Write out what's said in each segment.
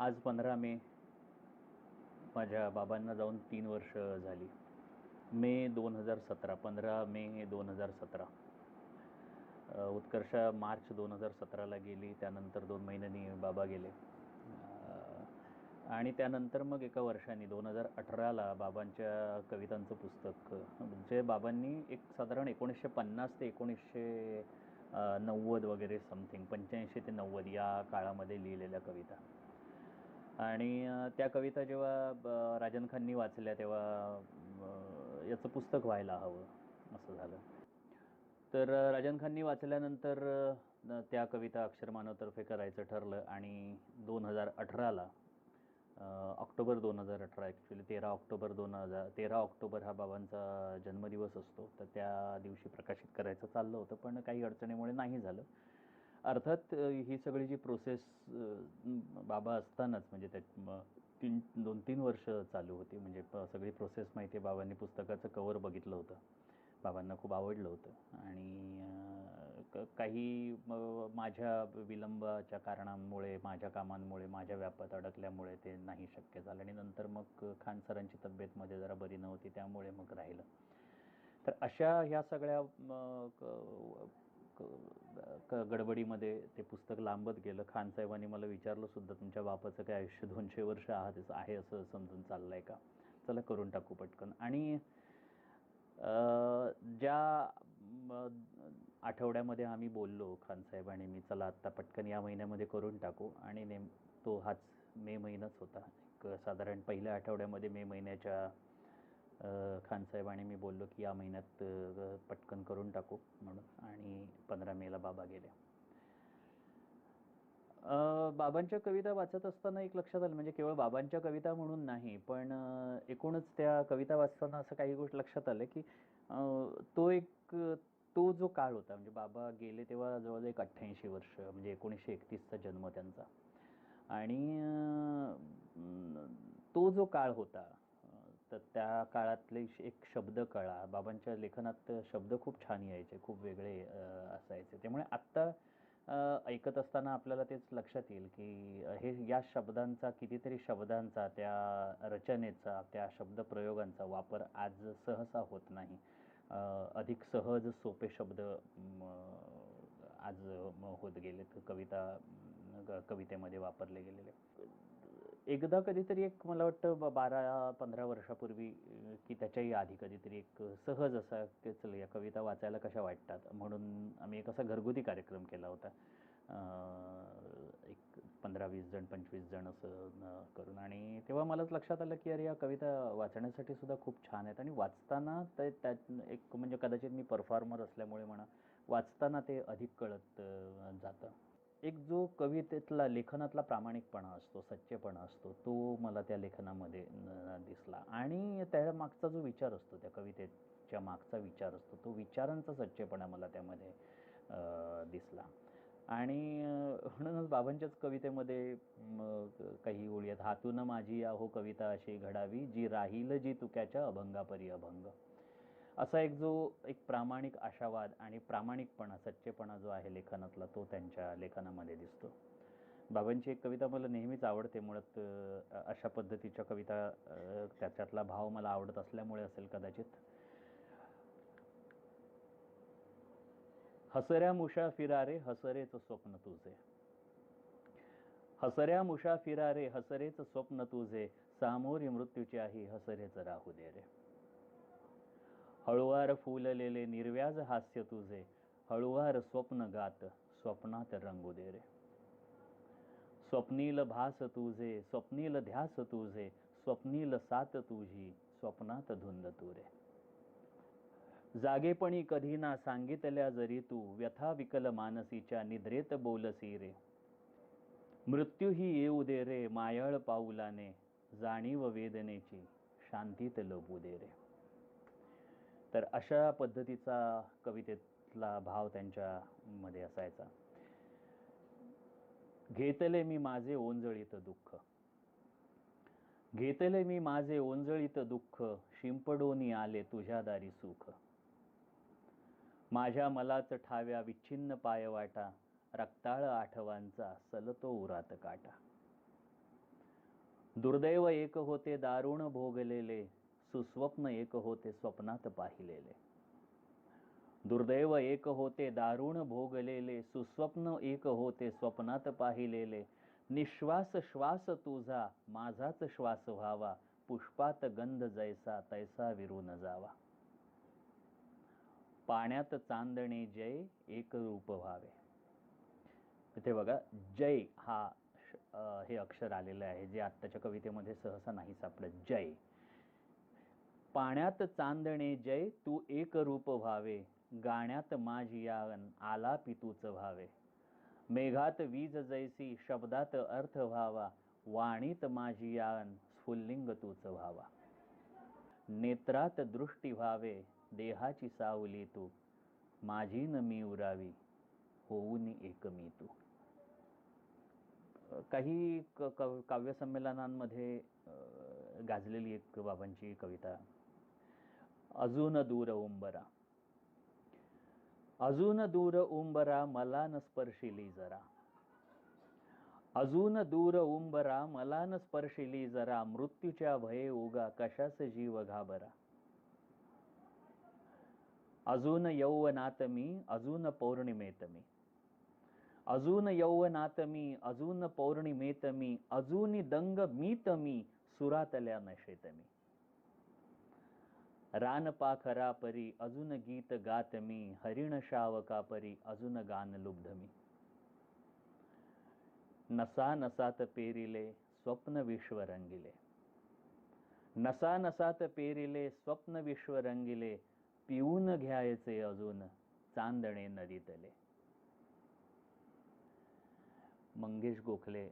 आज 15 मे माझ्या बाबांना जाऊन 3 वर्ष झाली. मे 2017, 15 मे 2017. उत्कर्षा मार्च 2017ला गेली. त्यानंतर 2 महिन्यांनी बाबा गेले. आणि त्यानंतर मग एका वर्षांनी 2018ला बाबांच्या कवितांचं पुस्तक, जे बाबांनी एक साधारण 1950 ते 1990 वगैरे समथिंग, 85 ते 90 या काळामध्ये लिहिलेल्या कविता. आणि त्या कविता जेव्हा राजन खाननी वाचल्या तेव्हा याचं पुस्तक व्हायला हवं असं झालं. तर राजन खाननी वाचल्यानंतर त्या कविता अक्षरमानवतर्फे करायचं ठरलं. आणि 2018ला ऑक्टोबर 2018, ॲक्च्युली 13 ऑक्टोबर हा बाबांचा जन्मदिवस असतो. तर त्या दिवशी प्रकाशित करायचं चाललं होतं, पण काही अडचणीमुळे नाही झालं. अर्थात ही सगळी जी प्रोसेस बाबा असतानाच, म्हणजे त्या 2-3 वर्ष चालू होती. म्हणजे सगळी प्रोसेस माहिती आहे. बाबांनी पुस्तकाचं कवर बघितलं होतं, बाबांना खूप आवडलं होतं. आणि काही माझ्या विलंबाच्या कारणांमुळे, माझ्या कामांमुळे, माझ्या व्यापात अडकल्यामुळे ते नाही शक्य झालं. आणि नंतर मग खान सरांची तब्येतमध्ये जरा बरी नव्हती, त्यामुळे मग राहिलं. तर अशा ह्या सगळ्या गडबडीमध्ये ते पुस्तक लांबत गेलं. खान साहेबांनी मला विचारलं सुद्धा, तुमच्या बापाचं काय आयुष्य 200 वर्ष आहे असं समजून चाललं आहे का, चला करून टाकू पटकन. आणि ज्या आठवड्यामध्ये आम्ही बोललो खानसाहेब आणि मी, चला आत्ता पटकन या महिन्यामध्ये करून टाकू, आणि तो हाच मे महिनाच होता. एक साधारण पहिल्या आठवड्यामध्ये मे महिन्याच्या खानसाहेब आणि मी बोललो की या महिन्यात पटकन करून टाकू म्हणून. आणि 15 मेला बाबा गेले. बाबांच्या कविता वाचत असताना एक लक्षात आलं, म्हणजे केवळ बाबांच्या कविता म्हणून नाही, पण एकूणच त्या कविता वाचताना असं काही गोष्ट लक्षात आलं की तो जो काळ होता, म्हणजे बाबा गेले तेव्हा जवळजवळ एक 88 वर्ष, म्हणजे 1931चा जन्म त्यांचा. आणि तो जो काळ होता, तर त्या काळातले एक शब्दकळा, बाबांच्या लेखनात शब्द खूप छान यायचे, खूप वेगळे असायचे. त्यामुळे आत्ता ऐकत असताना आपल्याला तेच लक्षात येईल की या शब्दांचा, कितीतरी शब्दांचा, त्या रचनेचा, त्या शब्दप्रयोगांचा वापर आज सहसा होत नाही. अधिक सहज सोपे शब्द आज होत गेलेत, कवितेमध्ये वापरले गेलेले. एकदा कधीतरी, एक मला वाटतं 12-15 वर्षापूर्वी की त्याच्याही आधी कधीतरी, एक सहज असा की चल या कविता वाचायला कशा वाटतात म्हणून आम्ही एक असा घरगुती कार्यक्रम केला होता. एक 15-20 जण, 25 जण असं करून. आणि तेव्हा मलाच लक्षात आलं की अरे या कविता वाचण्यासाठी सुद्धा खूप छान आहेत. आणि वाचताना त्यात एक, म्हणजे कदाचित मी परफॉर्मर असल्यामुळे म्हणा, वाचताना ते अधिक कळत जातं. एक जो कवितेतला, लेखनातला प्रामाणिकपणा असतो, सच्चेपणा असतो, तो मला त्या लेखनामध्ये दिसला. आणि त्या मागचा जो विचार असतो, त्या कवितेच्या मागचा विचार असतो, तो विचारांचा सच्चेपणा मला त्यामध्ये दिसला. आणि म्हणूनच बाबांच्याच कवितेमध्ये काही ओळी आहेत. हातून माझी आहो कविता अशी घडावी, जी राहील जी तुक्याच्या अभंगापरी अभंग. असा एक प्रामाणिक आशावाद आणि प्रामाणिकपणा, सच्चेपणा जो आहे लेखनातला, तो त्यांच्या लेखनामध्ये दिसतो. बाबांची एक कविता मला नेहमीच आवडते. मुळात अशा पद्धतीच्या कविता, त्याच्यातला भाव मला आवडत असल्यामुळे असेल कदाचित. हसऱ्या मुषा फिरा रे, हसरेच स्वप्न तुझे. हसऱ्या मुषा फिरा रे, हसरेच स्वप्न तुझे. सामोरी मृत्यूच्याही हसरेच राहू दे रे. हळुवार फुललेले निर्व्याज हास्य तुझे. हळुवार स्वप्न गात स्वप्नात रंगू दे रे. स्वप्नील भास तुझे, स्वप्नील ध्यास तुझे. स्वप्नील सात तुझी, स्वप्नात धुंद तू रे. जागेपणी कधी ना सांगितल्या जरी तू, व्यथा विकल मानसीच्या निद्रेत बोलसी रे. मृत्यू ही येऊ दे रे मायाळ पाऊलाने, जाणीव वेदनेची शांतीत लोभू दे रे. तर अशा पद्धतीचा कवितेतला भाव त्यांच्यामध्ये असायचा. घेतले मी माझे ओंजळीत दुःख. घेतले मी माझे ओंजळीत दुःख, शिंपडोनी आले तुझ्या दारी सुख. माझ्या मलाच ठाव्या विच्छिन्न पायवाटा, रक्ताळ आठवांचा सलतो उरात काटा. दुर्दैव एक होते दारुण भोगलेले, सुस्वप्न एक होते स्वप्नात पाहिलेले. दुर्दैव एक होते दारुण भोगलेले, सुस्वप्न एक होते स्वप्नात पाहिलेले. निश्वास श्वास तुझा माझाच श्वास व्हावा, पुष्पात गंध जैसा तैसा विरून जावा. पाण्यात चांदणे जय एक रूप व्हावे. इथे बघा, जय हा हे अक्षर आलेलं आहे, जे आत्ताच्या कवितेमध्ये सहसा नाही सापडत. जय. पाण्यात चांदणे जय तू एक रूप व्हावे, गाण्यात माझी यावन आलापी तूच व्हावे. मेघात वीज जैसी शब्दात अर्थ व्हावा, वाणीत माझी यावन स्फुल्लिंग तूच व्हावा. नेत्रात दृष्टी व्हावे देहाची सावली तू, माझी न मी उरावी होऊन एक मी तू. काही काव्यसंमेलनांमध्ये गाजलेली एक बाबांची कविता. अजून दूर उंबरा. अजून दूर उंबरा मला न स्पर्शिली जरा. अजून दूर उंबरा मला न स्पर्शिली जरा, मृत्यूच्या भये उगा कशास जीव घाबरा. अजून यौवनात मी अजून पौर्णिमेत मी. अजून यौवनात मी अजून पौर्णिमेत मी, अजूनी दंग मीत मी सुरातल्या नशेत मी. रान पाखरा परी अजून गीत गात मी, हरिण शावका परी अजून गान लुब्ध मी. नसा नसात पेरिले स्वप्न विश्व रंगिले. नसा नसात पेरिले स्वप्न विश्व रंगिले, पिऊन घ्यायचे अजून चांदणे नदीतले. मंगेश गोखले.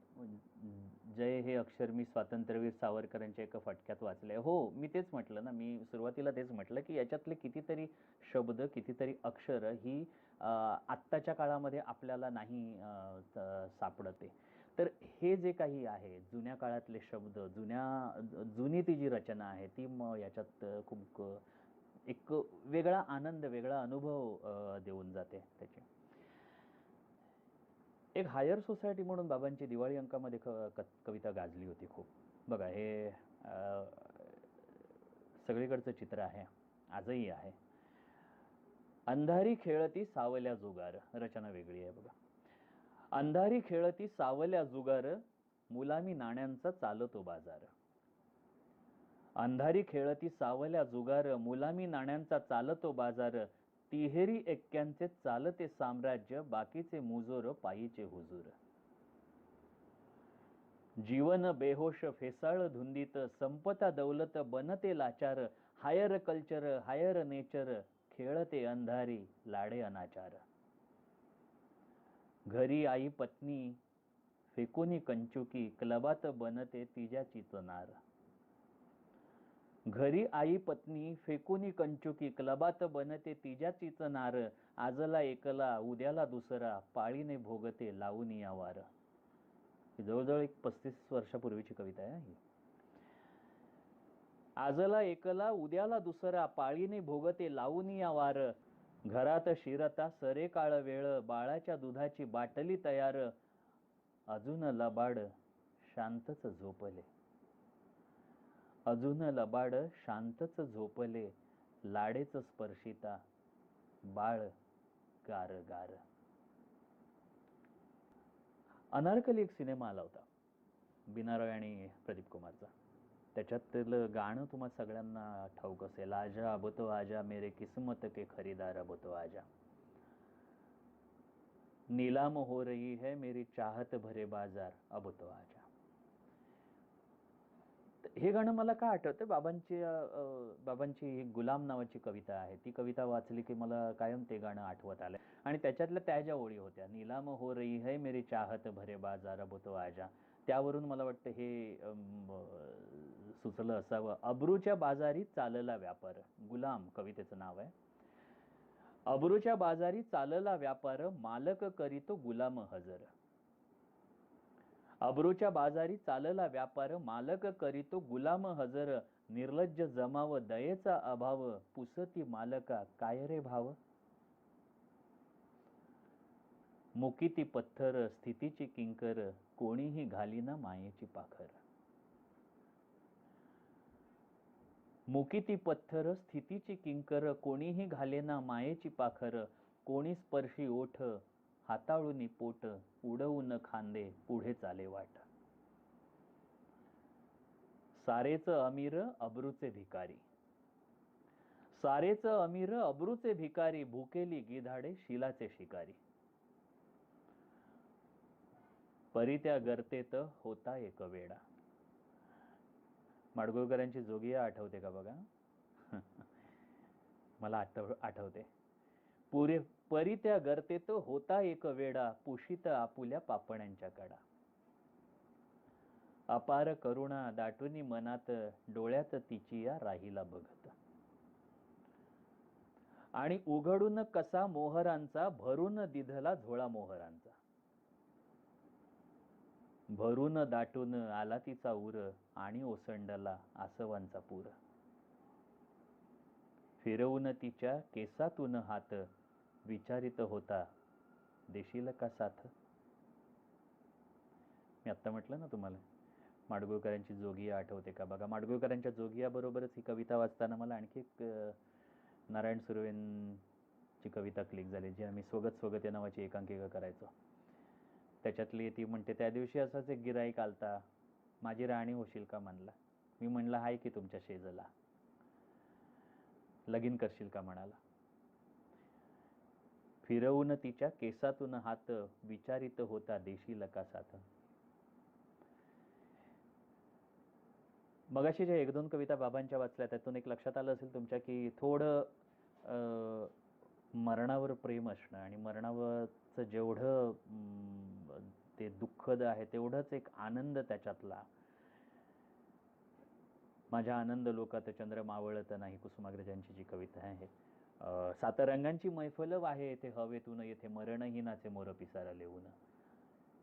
जय हे अक्षर मी स्वातंत्र्यवीर सावरकरांच्या एका फटक्यात वाचले. हो, मी तेच म्हटलं ना, मी सुरुवातीला तेच म्हटलं की याच्यातले कितीतरी शब्द, कितीतरी अक्षर ही आत्ताच्या काळामध्ये आपल्याला नाही सापडते. तर हे जे काही आहे जुन्या काळातले शब्द, जुनी ती जी रचना आहे ती याच्यात खूप एक वेगळा आनंद, वेगळा अनुभव देऊन जाते त्याची. एक हायर सोसायटी म्हणून बाबांची दिवाळी अंकामध्ये कविता गाजली होती खूप. बघा, हे सगळीकडचं चित्र आहे, आजही आहे. अंधारी खेळती सावल्या जुगार. रचना वेगळी आहे बघा. अंधारी खेळती सावल्या जुगार, मुलामी नाण्यांचा चालतो बाजार. अंधारी खेळती सावल्या जुगार, मुलामी नाण्यांचा चालतो बाजार. तिहेरी एक्क्यांचे चालते साम्राज्य, बाकीचे मुजोर पायीचे हुजूर. जीवन बेहोश फेसाळ धुंदीत, संपता दौलत बनते लाचार. हायर कल्चर हायर नेचर, खेळते अंधारी लाडे अनाचार. घरी आई पत्नी फेकुनी कंचुकी, क्लबात बनते तिजाची चनार. घरी आई पत्नी फेकुनी कंचुकी, क्लबात बनते तिजाची चनार. आजला एकला उद्याला दुसरा, पाळीने भोगते लावून या वार. जवळजवळ एक 35 वर्षापूर्वीची कविता आहे ही. आजला एकला उद्याला दुसरा, पाळीने भोगते लावून या वार. घरात शिरता सरे काळ वेळ, बाळाच्या दुधाची बाटली तयार. अजून लबाड शांतच झोपले. अजून लबाड शांतच झोपले, लाडेच स्पर्शिता बाळ गार गार. अनारकली एक सिनेमा आला होता बीना रॉय आणि प्रदीप कुमारचा. त्याच्यातलं गाणं तुम्हाला सगळ्यांना ठाऊक असेल. आजा अब तो आजा मेरे किस्मत के खरीदार अब तो आजा. नीलाम हो रही है मेरी चाहत भरे बाजार अब तो आजा. हे गाणं मला का आठवतं, बाबांची गुलाम नावाची कविता आहे. ती कविता वाचली की मला कायम ते गाणं आठवत आलं. आणि त्याच्यातल्या त्या ज्या ओळी होत्या, नीलाम हो रही है मेरी चाहत भरे बाजार अब तो आजा, त्यावरून मला वाटतं हे सुचलं असावं. अब्रूच्या बाजारी चालला व्यापार. गुलाम कवितेचं नाव आहे. अब्रूच्या बाजारी चालला व्यापार, मालक करीतो गुलाम हजर. अब्रूच्या बाजारी चालला व्यापार, मालक करीतो गुलाम हजर. निर्लज्ज जमाव दयेचा अभाव, पुसती मालका काय रे भाव. मुकिती पत्थर स्थितीची किंकर, कोणीही घालीना मायेची पाखर. मुकिती पत्थर स्थितीची किंकर, कोणीही घालेना मायेची पाखर, कोणी स्पर्शी ओठ, हाताळूनी पोट, उडवून खांदे पुढे चाले वाट. सारेच अमीर अब्रूचे भिकारी, सारेच अमीर अब्रूचे भिकारी, भुकेली गिधाडे शिलाचे शिकारी. परित्या गर्तेत होता एक वेडा. माडगुळकरांची जोगिया आठवते का बघा? मला आठवते. पुरे परित्या गर्तेत होता एक वेडा, पुशीत आपुल्या पापण्यांच्या कडा. अपार करुणा दाटुनी मनात, डोळ्यात तिची या राहिला बघत. आणि उघडून कसा मोहरांचा, भरून दिधला झोळा मोहरांचा. भरून दाटून आला तिचा उर, आणि ओसंडला आसवांचा पूर. फिरवून तिच्या केसातून हात, विचारित होता देशील का साथ. मी आत्ता म्हटलं ना तुम्हाला, माडगुळकरांची जोगिया आठवते का बघा. माडगुळकरांच्या जोगिया बरोबरच ही कविता वाचताना मला आणखी एक नारायण सुर्वेंची कविता क्लिक झाली, जी आम्ही स्वगत स्वगत या नावाची एकांकिका करायचो. त्याच्यातली ती म्हणते, त्या दिवशी असाच एक गिराईक आलता, माझी राणी होशील का म्हणला. मी म्हणला, हाय की तुमच्या शेजला, लगीन करशील का म्हणाला. फिरवून तिच्या केसातून हात, विचारित होता देशील का साथ. मगाशी जे एक दोन कविता बाबांच्या वाचल्या त्यातून एक लक्षात आलं असेल तुमच्या की थोडं मरणावर प्रेम असणं आणि मरणावरचं जेवढं ते दुःखद आहे तेवढंच एक आनंद त्याच्यातला. माझ्या आनंद लोकात चंद्र मावळत नाही, कुसुमाग्रजांची जी कविता आहे. सात रंगांची मैफल वाहे येथे हवेतून, येथे मरणही नाचे मोर पिसारा लिहून.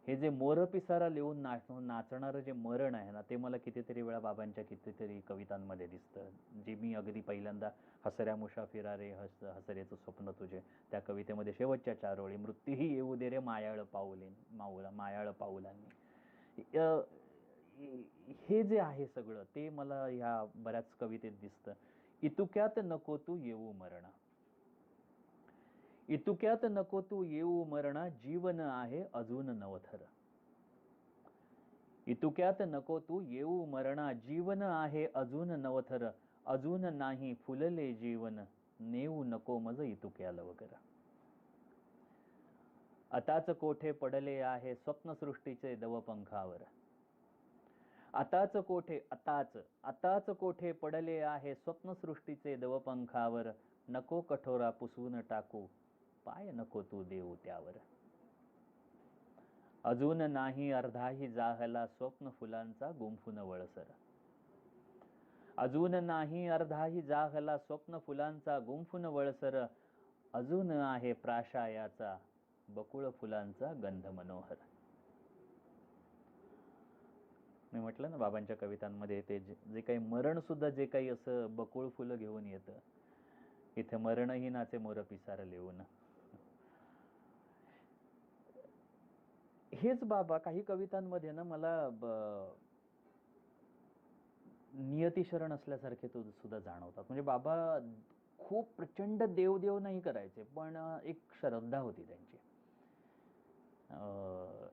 हे जे मोर पिसारा लिहून नाचणारं जे मरण आहे ना, ते मला कितीतरी वेळा बाबांच्या कितीतरी कवितांमध्ये दिसतं. जे मी अगदी पहिल्यांदा हसऱ्या मुसाफिरा रे हसरेचं स्वप्न तुझे, त्या कवितेमध्ये शेवटच्या 4 ओळी, मृत्यूही येऊ दे रे मायाळ मायाळ पाऊलांनी. हे जे आहे सगळं ते मला ह्या बऱ्याच कवितेत दिसतं. इतुक्यात नको तू येऊ मरणा, इतुक्यात नको तू येऊ मरणा, जीवन आहे अजून नवथर. इतुक्यात नको तू येऊ मरणा, जीवन आहे अजून नवथर. अजून नाही फुलले जीवन, नेऊ नको मज इतुक्या लवकर. आताच कोठे पडले आहे स्वप्नसृष्टीचे दवपंखावर. आताच कोठे पडले आहे स्वप्नसृष्टीचे दवपंखावर. नको कठोरा पुसून टाकू, पाय नको तू देऊ त्यावर. अजून नाही अर्धाही जाहला स्वप्न फुलांचा गुंफून वळसर. अजून नाही अर्धाही जाहला स्वप्न फुलांचा गुंफून वळसर. अजून आहे प्राशायाचा बकुळ फुलांचा गंध मनोहर. मी म्हटलं ना बाबांच्या कवितांमध्ये ते जे काही मरण सुद्धा जे काही असं बकुळ फुलं घेऊन येतं, इथे मरणही नाचे मोर पिसार लिहून. हेच बाबा काही कवितांमध्ये ना मला नियती शरण असल्यासारखे तो सुद्धा जाणवतात. म्हणजे बाबा खूप प्रचंड देवदेव नाही करायचे, पण एक श्रद्धा होती त्यांची.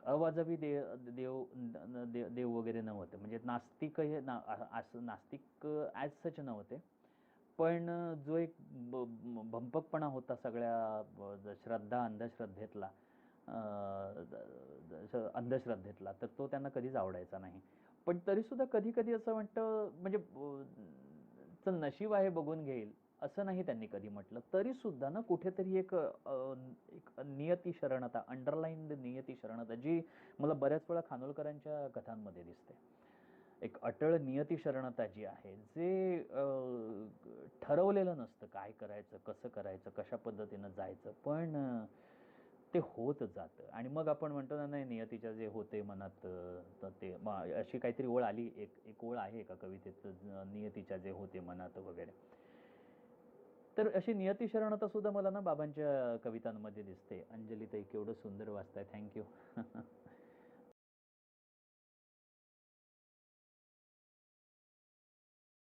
अवाजवी देव वगैरे नव्हते, म्हणजे नास्तिक हे नास्तिक ॲज सच नव्हते, पण जो एक भंपकपणा होता सगळ्या श्रद्धा अंधश्रद्धेतला, तर तो त्यांना कधीच आवडायचा नाही. पण तरीसुद्धा कधी कधी असं वाटतं, म्हणजे चल नशीब आहे बघून घेईल असं नाही त्यांनी कधी म्हटलं. तरीसुद्धा ना कुठेतरी एक नियती शरणता, अंडरलाईन्ड नियती शरणता, जी मला बऱ्याच वेळा खानोलकरांच्या कथांमध्ये दिसते. एक अटळ नियती शरणता जी आहे, जे ठरवलेलं नसतं काय करायचं, कसं करायचं, कशा पद्धतीनं जायचं, पण ते होत जातं. आणि मग आपण म्हणतो ना, नाही नियतीच्या जे होते मनात, तर ते अशी काहीतरी ओळ आली, एक ओळ आहे एका कवितेत, नियतीच्या जे होते मनात वगैरे. तर अशी नियती शरणता सुद्धा मला ना बाबांच्या कवितांमध्ये दिसते. अंजली ताई केवढं सुंदर वाचताय, थँक्यू.